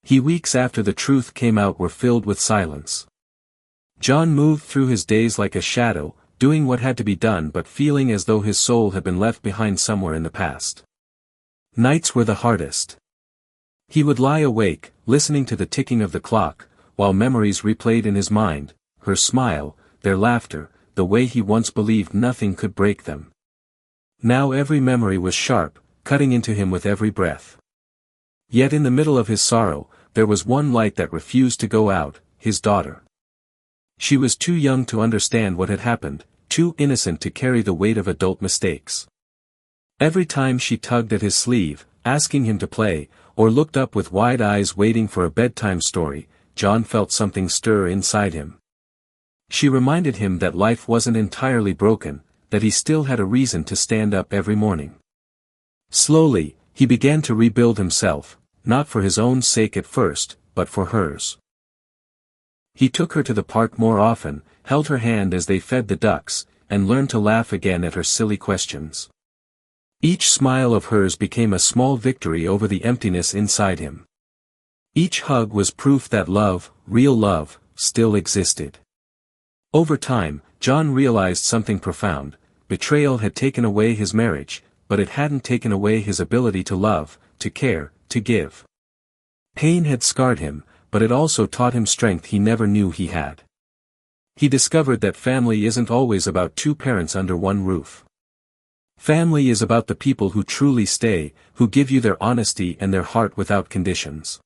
Weeks after the truth came out were filled with silence. John moved through his days like a shadow, doing what had to be done but feeling as though his soul had been left behind somewhere in the past. Nights were the hardest. He would lie awake, listening to the ticking of the clock, while memories replayed in his mind, her smile, their laughter, the way he once believed nothing could break them. Now every memory was sharp, cutting into him with every breath. Yet in the middle of his sorrow, there was one light that refused to go out, his daughter. She was too young to understand what had happened, too innocent to carry the weight of adult mistakes. Every time she tugged at his sleeve, asking him to play, or looked up with wide eyes waiting for a bedtime story, John felt something stir inside him. She reminded him that life wasn't entirely broken, that he still had a reason to stand up every morning. Slowly, he began to rebuild himself, not for his own sake at first, but for hers. He took her to the park more often, held her hand as they fed the ducks, and learned to laugh again at her silly questions. Each smile of hers became a small victory over the emptiness inside him. Each hug was proof that love, real love, still existed. Over time, John realized something profound. Betrayal had taken away his marriage, but it hadn't taken away his ability to love, to care, to give. Pain had scarred him, but it also taught him strength he never knew he had. He discovered that family isn't always about two parents under one roof. Family is about the people who truly stay, who give you their honesty and their heart without conditions.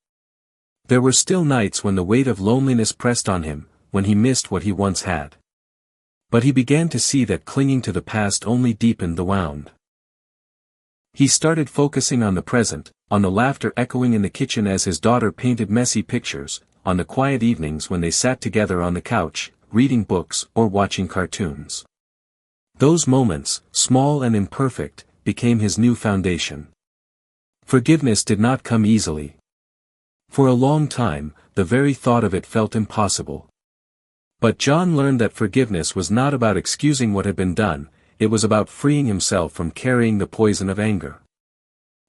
There were still nights when the weight of loneliness pressed on him, when he missed what he once had. But he began to see that clinging to the past only deepened the wound. He started focusing on the present, on the laughter echoing in the kitchen as his daughter painted messy pictures, on the quiet evenings when they sat together on the couch, reading books or watching cartoons. Those moments, small and imperfect, became his new foundation. Forgiveness did not come easily. For a long time, the very thought of it felt impossible. But John learned that forgiveness was not about excusing what had been done, it was about freeing himself from carrying the poison of anger.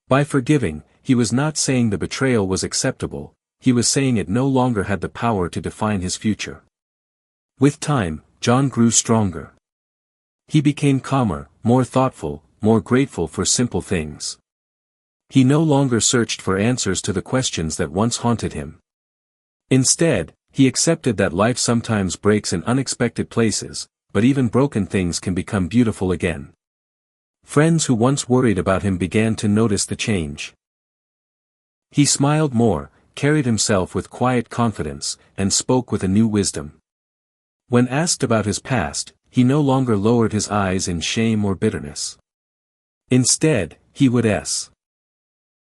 By forgiving, he was not saying the betrayal was acceptable, he was saying it no longer had the power to define his future. With time, John grew stronger. He became calmer, more thoughtful, more grateful for simple things. He no longer searched for answers to the questions that once haunted him. Instead, he accepted that life sometimes breaks in unexpected places, but even broken things can become beautiful again. Friends who once worried about him began to notice the change. He smiled more, carried himself with quiet confidence, and spoke with a new wisdom. When asked about his past, he no longer lowered his eyes in shame or bitterness. Instead, he would ask,